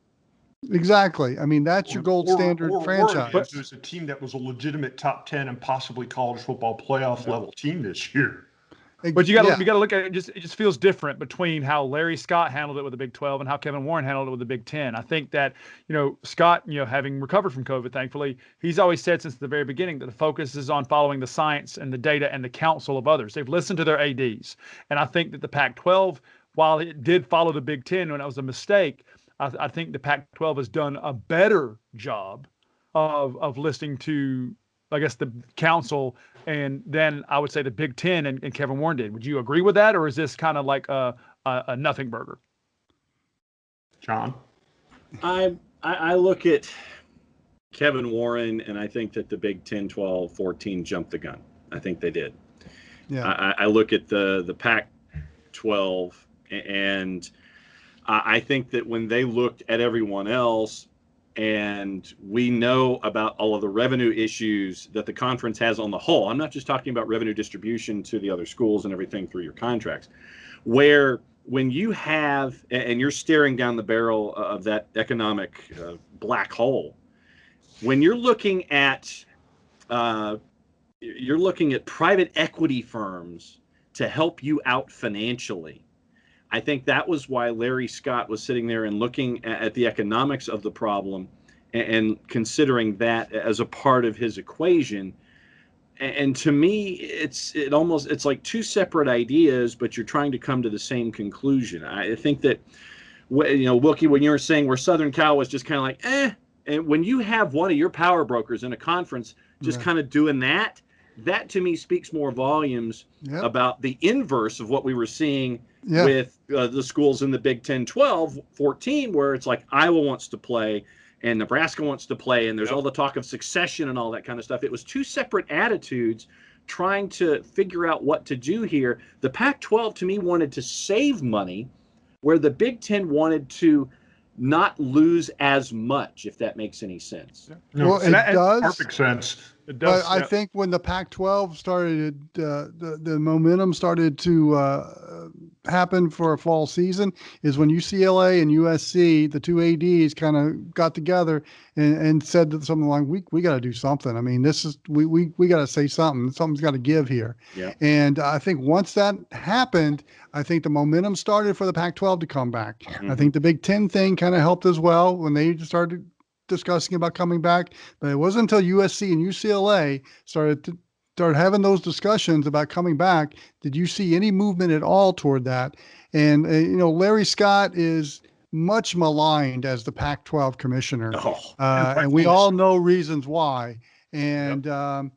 Exactly. I mean, that's your gold standard franchise. It was a team that was a legitimate top 10 and possibly college football playoff level team this year. But you got to look at it. It just feels different between how Larry Scott handled it with the Big 12 and how Kevin Warren handled it with the Big 10. I think that Scott, having recovered from COVID, thankfully, he's always said since the very beginning that the focus is on following the science and the data and the counsel of others. They've listened to their ADs, and I think that the Pac-12, while it did follow the Big 10 when that was a mistake, I think the Pac-12 has done a better job of listening to, I guess, the council, and then I would say the Big Ten and Kevin Warren did. Would you agree with that, or is this kind of like a nothing burger? John? I look at Kevin Warren, and I think that the Big 10, 12, 14 jumped the gun. I think they did. Yeah. I look at the Pac-12, and I think that when they looked at everyone else, and we know about all of the revenue issues that the conference has on the whole. I'm not just talking about revenue distribution to the other schools and everything through your contracts, where when you have, and you're staring down the barrel of that economic black hole, when you're looking at private equity firms to help you out financially. I think that was why Larry Scott was sitting there and looking at the economics of the problem and considering that as a part of his equation. And to me, it's like two separate ideas, but you're trying to come to the same conclusion. I think that, Wilkie, when you were saying where Southern Cal was just kind of like, and when you have one of your power brokers in a conference just kind of doing that to me speaks more volumes about the inverse of what we were seeing with the schools in the Big 10, 12, 14, where it's like Iowa wants to play and Nebraska wants to play, and there's all the talk of succession and all that kind of stuff. It was two separate attitudes trying to figure out what to do here. The Pac-12, to me, wanted to save money, where the Big 10 wanted to not lose as much, if that makes any sense. Well, it does. Perfect sense. It does. But I think when the Pac-12 started, the momentum started to happen for a fall season is when UCLA and USC, the two ADs, kind of got together and said something like, "We got to do something. I mean, this is we got to say something. Something's got to give here." Yeah. And I think once that happened, I think the momentum started for the Pac-12 to come back. Mm-hmm. I think the Big Ten thing kind of helped as well when they started discussing about coming back, but it wasn't until USC and UCLA started having those discussions about coming back did you see any movement at all toward that. And Larry Scott is much maligned as the Pac-12 commissioner, and we all know reasons why. And the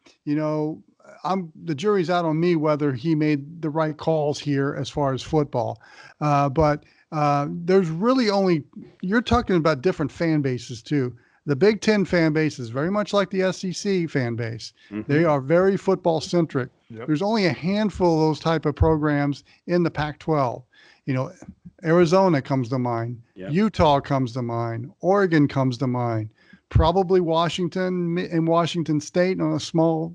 jury's out on me whether he made the right calls here as far as football, but there's really you're talking about different fan bases too. The Big Ten fan base is very much like the SEC fan base. Mm-hmm. They are very football centric. Yep. There's only a handful of those type of programs in the Pac-12. Arizona comes to mind. Yep. Utah comes to mind. Oregon comes to mind. Probably Washington and Washington State on a small,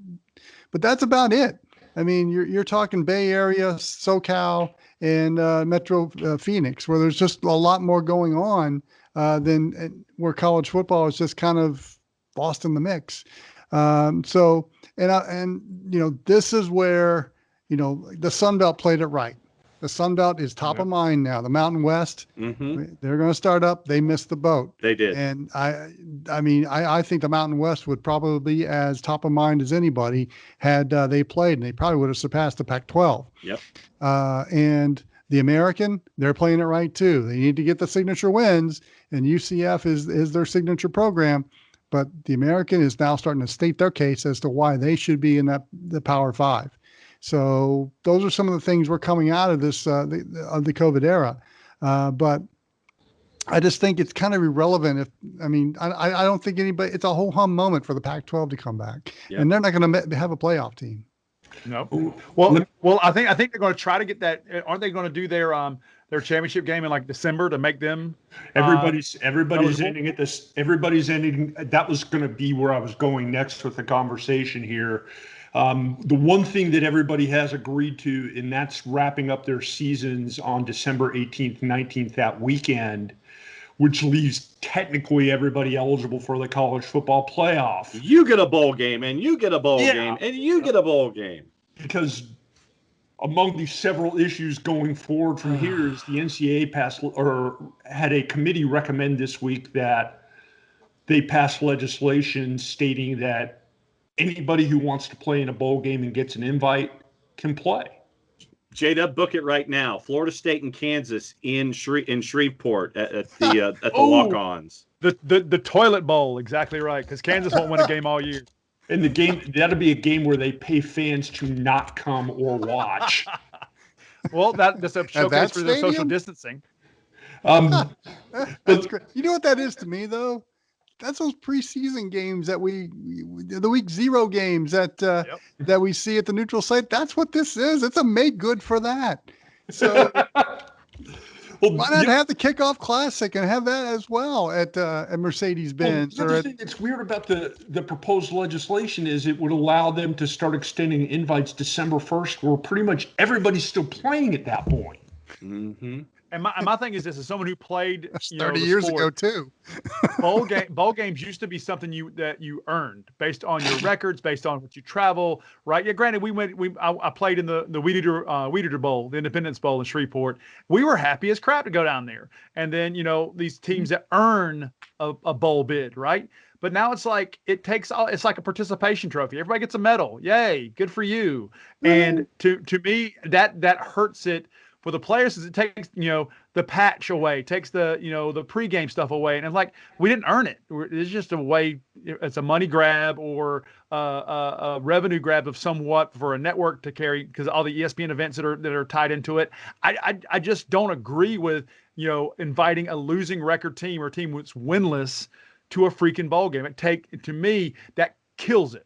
but that's about it. I mean, you're talking Bay Area, SoCal, and Metro Phoenix, where there's just a lot more going on than where college football is just kind of lost in the mix. This is where the Sun Belt played it right. The Sun Belt is top of mind now. The Mountain West, they're going to start up. They missed the boat. They did. And I think the Mountain West would probably be as top of mind as anybody had they played, and they probably would have surpassed the Pac-12. Yep. And the American, they're playing it right too. They need to get the signature wins, and UCF is their signature program. But the American is now starting to state their case as to why they should be in the Power Five. So those are some of the things we're coming out of this of the COVID era. But I just think it's kind of irrelevant. I don't think anybody. It's a whole hum moment for the Pac-12 to come back, and they're not going to have a playoff team. No. Well, I think they're going to try to get that. Aren't they going to do their championship game in like December to make them? Everybody's ending at this. Everybody's ending. That was going to be where I was going next with the conversation here. The one thing that everybody has agreed to, and that's wrapping up their seasons on December 18th, 19th, that weekend, which leaves technically everybody eligible for the college football playoff. You get a bowl game, and you get a bowl game, and you get a bowl game. Because among the several issues going forward from here is the NCAA had a committee recommend this week that they pass legislation stating that anybody who wants to play in a bowl game and gets an invite can play. J-Dub, book it right now. Florida State and Kansas in Shreveport at the walk-ons. The toilet bowl, exactly right, because Kansas won't win a game all year. And the game, that'll be a game where they pay fans to not come or watch. Well, that's a showcase for the social distancing. That's great. You know what that is to me, though? That's those preseason games that the week 0 games that we see at the neutral site. That's what this is. It's a make good for that. So why not have the kickoff classic and have that as well at Mercedes-Benz? The thing that's weird about the proposed legislation is it would allow them to start extending invites December 1st, where pretty much everybody's still playing at that point. Mm-hmm. And my thing is this: as someone who played 30 years ago too, bowl games used to be something that you earned based on your records, based on what you travel, right? Yeah, granted, I played in the Weed Eater Bowl, the Independence Bowl in Shreveport. We were happy as crap to go down there, and then these teams that earn a bowl bid, right? But now it's like it's like a participation trophy. Everybody gets a medal. Yay, good for you. And to me, that hurts it. For the players, it takes the patch away, takes the the pregame stuff away, and it's like we didn't earn it. It's just a way. It's a money grab or a revenue grab of somewhat for a network to carry because all the ESPN events that are tied into it. I just don't agree with inviting a losing record team or a team that's winless to a freaking bowl game. To me that kills it.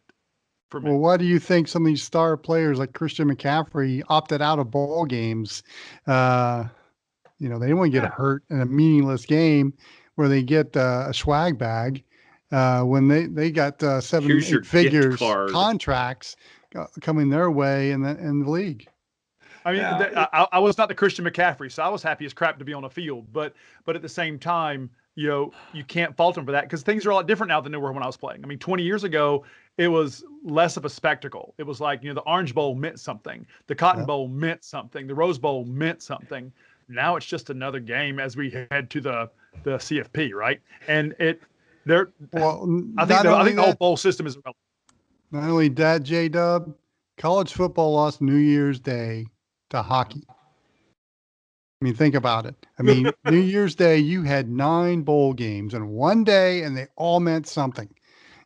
Well, why do you think some of these star players like Christian McCaffrey opted out of ball games? They don't want to get hurt in a meaningless game where they get a swag bag when they got 7 figures contracts coming their way in the league. I mean, I was not the Christian McCaffrey, so I was happy as crap to be on the field. But at the same time, you can't fault them for that because things are a lot different now than they were when I was playing. I mean, 20 years ago, it was less of a spectacle. It was like, the Orange Bowl meant something. The Cotton Bowl meant something. The Rose Bowl meant something. Now it's just another game as we head to the CFP, right? And I think the whole bowl system is irrelevant. Not only that, J-Dub, college football lost New Year's Day to hockey. I mean, think about it. I mean, New Year's Day, you had 9 bowl games in one day, and they all meant something.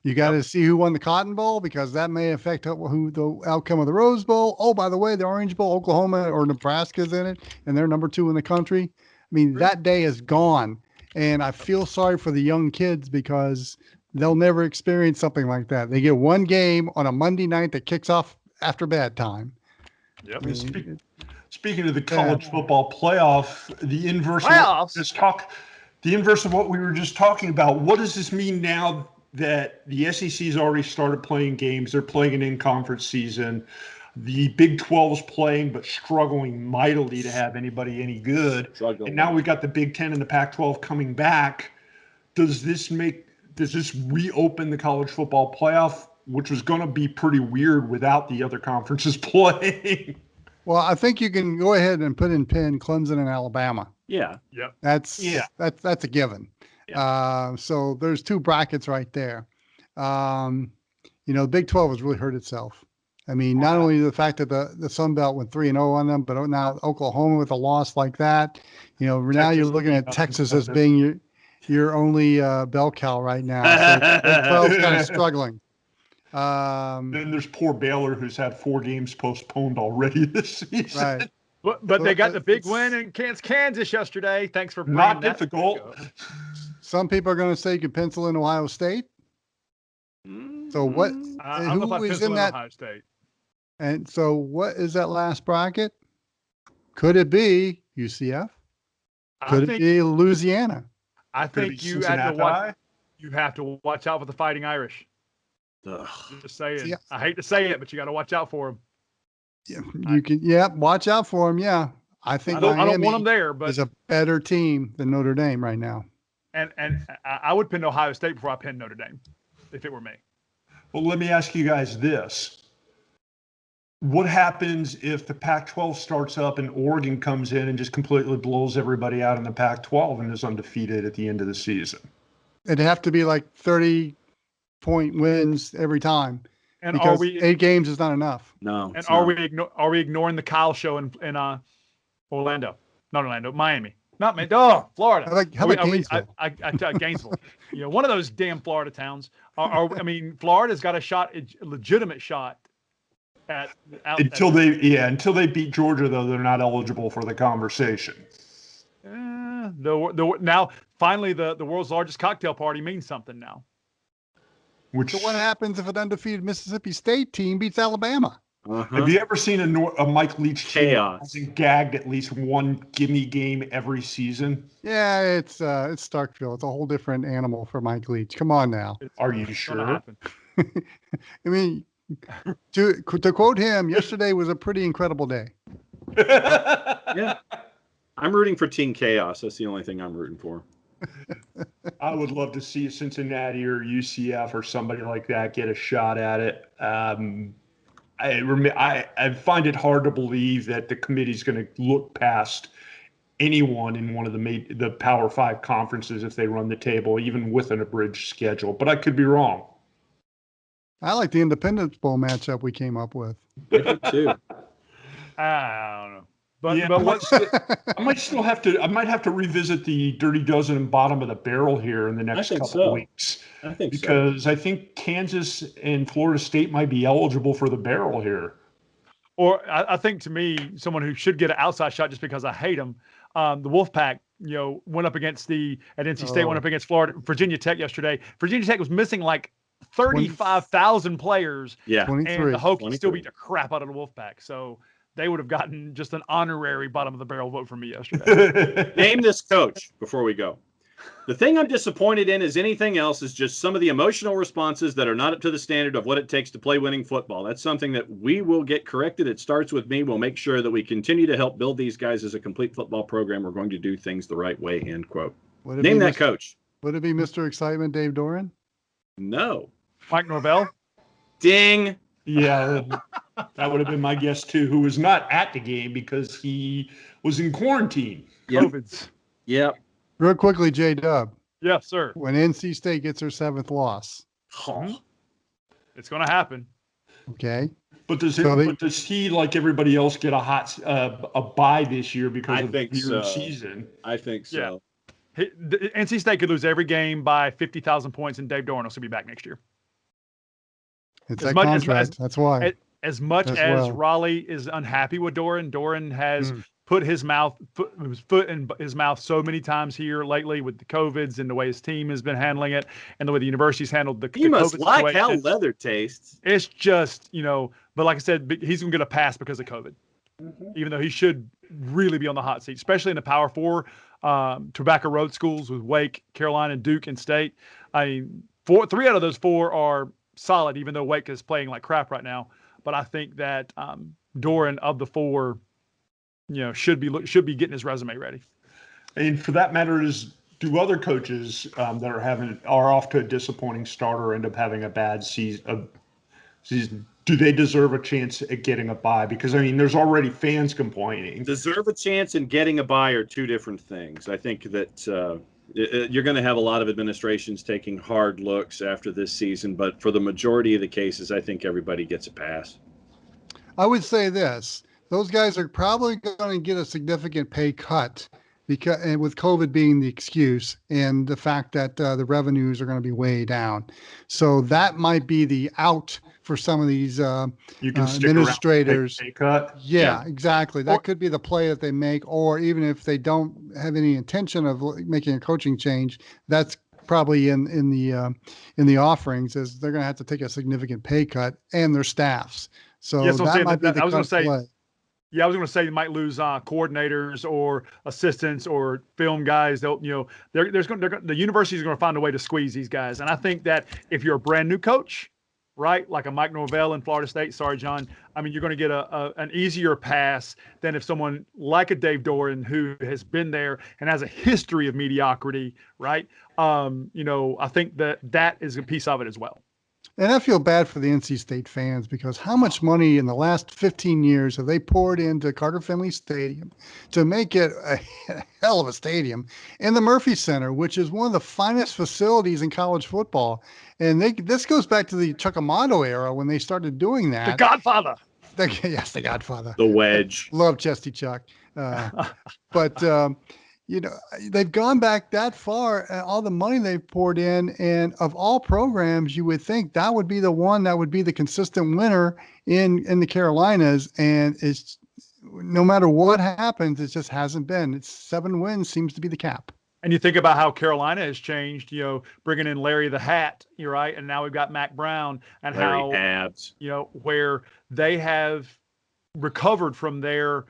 You got to see who won the Cotton Bowl because that may affect who the outcome of the Rose Bowl. Oh, by the way, the Orange Bowl, Oklahoma or Nebraska's in it, and they're number 2 in the country. I mean, that day is gone, and I feel sorry for the young kids because they'll never experience something like that. They get one game on a Monday night that kicks off after bedtime. Yep. I mean, Speaking of the college football playoff, the inverse of what we were just talking about. What does this mean now that the SEC's already started playing games? They're playing an in-conference season. The Big 12 is playing but struggling mightily to have anybody any good. And now we've got the Big 10 and the Pac-12 coming back. Does this reopen the college football playoff, which was going to be pretty weird without the other conferences playing? Well, I think you can go ahead and put in pen Clemson and Alabama. Yeah. Yep. That's a given. Yeah. So there's 2 brackets right there. The Big 12 has really hurt itself. I mean, not only the fact that the Sun Belt went 3-0 on them, but now Oklahoma with a loss like that. Now you're looking at Texas as being your only bell cow right now. So Big 12's kind of struggling. Then there's poor Baylor who's had 4 games postponed already this season. Right. But they got the big win against Kansas yesterday. Thanks for bringing not that difficult. Some people are going to say you could pencil in Ohio State. So what? Who is in that? Ohio State. And so what is that last bracket? Could it be UCF? Could it be Louisiana? I think you have to watch out for the Fighting Irish. Ugh. Just saying. Yeah. I hate to say it, but you got to watch out for them. Yeah, you can. Yeah, watch out for them. Yeah, I think I don't want them there, but is a better team than Notre Dame right now. And I would pin Ohio State before I pin Notre Dame, if it were me. Well, let me ask you guys this: What happens if the Pac-12 starts up and Oregon comes in and just completely blows everybody out in the Pac-12 and is undefeated at the end of the season? It'd have to be like 30-point wins every time. And because 8 games is not enough. No. And are we ignoring the Kyle show in Orlando? Not Orlando, Miami. Not Miami. Oh, Florida. How about Gainesville? Gainesville. One of those damn Florida towns. Florida's got a legitimate shot until they beat Georgia, though they're not eligible for the conversation. Now finally the world's largest cocktail party means something now. So what happens if an undefeated Mississippi State team beats Alabama? Have you ever seen a Mike Leach chaos team gagged at least one gimme game every season? Yeah, it's Starkville. It's a whole different animal for Mike Leach. Come on now. Are you sure? I mean, to quote him, yesterday was a pretty incredible day. Yeah. I'm rooting for Team Chaos. That's the only thing I'm rooting for. I would love to see Cincinnati or UCF or somebody like that get a shot at it. I find it hard to believe that the committee's going to look past anyone in one of the Power 5 conferences if they run the table, even with an abridged schedule. But I could be wrong. I like the Independence Bowl matchup we came up with. I do too. I don't know. But I might have to revisit the Dirty Dozen and bottom of the barrel here in the next couple of weeks. Because I think Kansas and Florida State might be eligible for the barrel here. Or I think, to me, someone who should get an outside shot just because I hate them, the Wolfpack, went up against at NC State, went up against Virginia Tech yesterday. Virginia Tech was missing like 35,000 players. Yeah. And the Hokies still beat the crap out of the Wolfpack. So they would have gotten just an honorary bottom of the barrel vote from me yesterday. Name this coach before we go. The thing I'm disappointed in as anything else is just some of the emotional responses that are not up to the standard of what it takes to play winning football. That's something that we will get corrected. It starts with me. We'll make sure that we continue to help build these guys as a complete football program. We're going to do things the right way, end quote. Name that coach. Would it be Mr. Excitement, Dave Doran? No. Mike Norvell? Ding. Yeah, that would have been my guess too, who was not at the game because he was in quarantine. COVID's. Yep. Real quickly, J-Dub. Yes, sir. When NC State gets their 7th loss. It's going to happen. Okay. But does he, like everybody else, get a bye this year because of the season? I think so. Yeah. NC State could lose every game by 50,000 points, and Dave Doran will still be back next year. It's that contract. That's why. As much as Raleigh is unhappy with Doran, Doran has put his foot in his mouth so many times here lately with the COVIDs and the way his team has been handling it and the way the university's handled the You must COVID like situation. how leather tastes. It's just, but like I said, he's going to get a pass because of COVID, even though he should really be on the hot seat, especially in the Power 4 tobacco road schools with Wake, Carolina, Duke, and State. I mean, 3 out of those 4 are solid, even though Wake is playing like crap right now. But I think that Doran, of the 4, should be getting his resume ready. And for that matter, do other coaches that are off to a disappointing start or end up having a bad season? Do they deserve a chance at getting a bye? Because there's already fans complaining. Deserve a chance and getting a bye are 2 different things. I think that you're going to have a lot of administrations taking hard looks after this season, but for the majority of the cases, I think everybody gets a pass. I would say this. Those guys are probably going to get a significant pay cut and with COVID being the excuse and the fact that the revenues are going to be way down. So that might be the out for some of these administrators. Pay cut. Yeah, exactly. That could be the play that they make, or even if they don't have any intention of making a coaching change, that's probably in the offerings is they're going to have to take a significant pay cut and their staffs. So that might be the play. Yeah, I was going to say you might lose coordinators or assistants or film guys. The university is going to find a way to squeeze these guys. And I think that if you're a brand new coach, right, like a Mike Norvell in Florida State, sorry, John, you're going to get an easier pass than if someone like a Dave Doran who has been there and has a history of mediocrity, right? I think that is a piece of it as well. And I feel bad for the NC State fans because how much money in the last 15 years have they poured into Carter Finley Stadium to make it a hell of a stadium, and the Murphy Center, which is one of the finest facilities in college football. And this goes back to the Chuck Amato era when they started doing that. The Godfather. Yes, the Godfather. The Wedge. Love Chesty Chuck. But they've gone back that far, all the money they've poured in, and of all programs, you would think that would be the one that would be the consistent winner in the Carolinas. And it's no matter what happens, it just hasn't been. It's 7 wins seems to be the cap. And you think about how Carolina has changed, bringing in Larry the Hat, you're right. And now we've got Mac Brown, and Larry Abs. Where they have recovered from their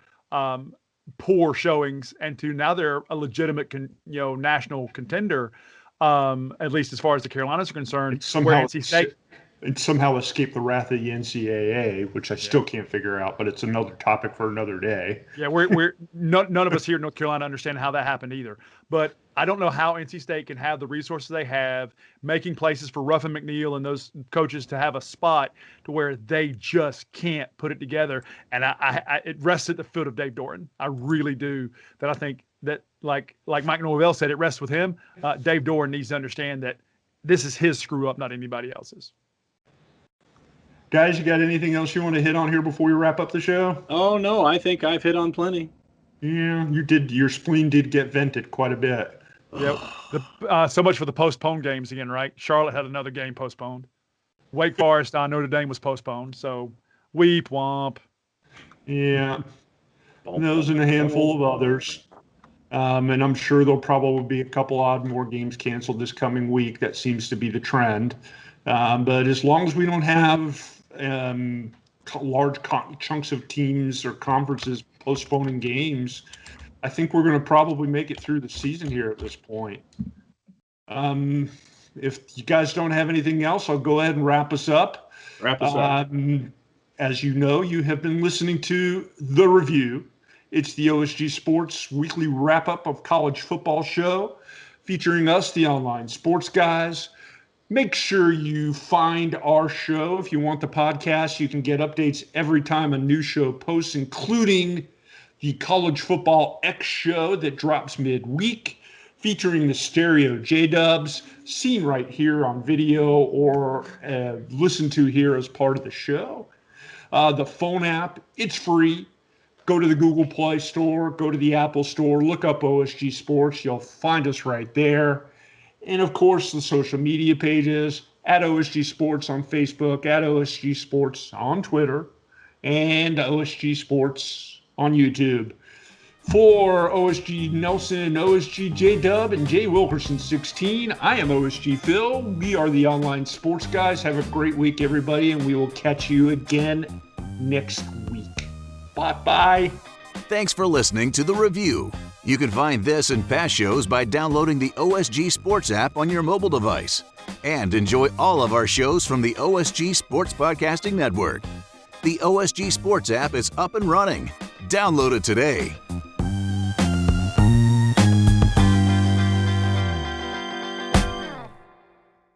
poor showings, and to now they're a legitimate, national contender, at least as far as the Carolinas are concerned. It somehow escaped the wrath of the NCAA, which I still can't figure out, but it's another topic for another day. Yeah, we're none of us here in North Carolina understand how that happened either. But I don't know how NC State can have the resources they have, making places for Ruffin McNeil and those coaches to have a spot to where they just can't put it together. And it rests at the foot of Dave Doran. I really do. That I think that, like Mike Norvell said, it rests with him. Dave Doran needs to understand that this is his screw up, not anybody else's. Guys, you got anything else you want to hit on here before we wrap up the show? Oh, no, I think I've hit on plenty. Yeah, you did. Your spleen did get vented quite a bit. Yeah, so much for the postponed games again, right? Charlotte had another game postponed. Wake Forest, Notre Dame was postponed. So, weep, womp. Yeah, those and a handful of others. And I'm sure there'll probably be a couple odd more games canceled this coming week. That seems to be the trend. But as long as we don't have large chunks of teams or conferences postponing games, I think we're going to probably make it through the season here at this point. If you guys don't have anything else, I'll go ahead and wrap us up. As you know, you have been listening to The Review. It's the OSG Sports weekly wrap-up of college football show featuring us, the online sports guys. Make sure you find our show. If you want the podcast, you can get updates every time a new show posts, including the College Football X show that drops midweek, featuring the stereo J-Dubs, seen right here on video or listened to here as part of the show. The phone app, it's free. Go to the Google Play Store, go to the Apple Store, look up OSG Sports. You'll find us right there. And, of course, the social media pages, at OSG Sports on Facebook, at OSG Sports on Twitter, and OSG Sports on YouTube. For OSG Nelson, OSG J-Dub, and Jay Wilkerson 16, I am OSG Phil. We are the online sports guys. Have a great week, everybody, and we will catch you again next week. Bye-bye. Thanks for listening to The Review. You can find this and past shows by downloading the OSG Sports app on your mobile device. And enjoy all of our shows from the OSG Sports Podcasting Network. The OSG Sports app is up and running. Download it today.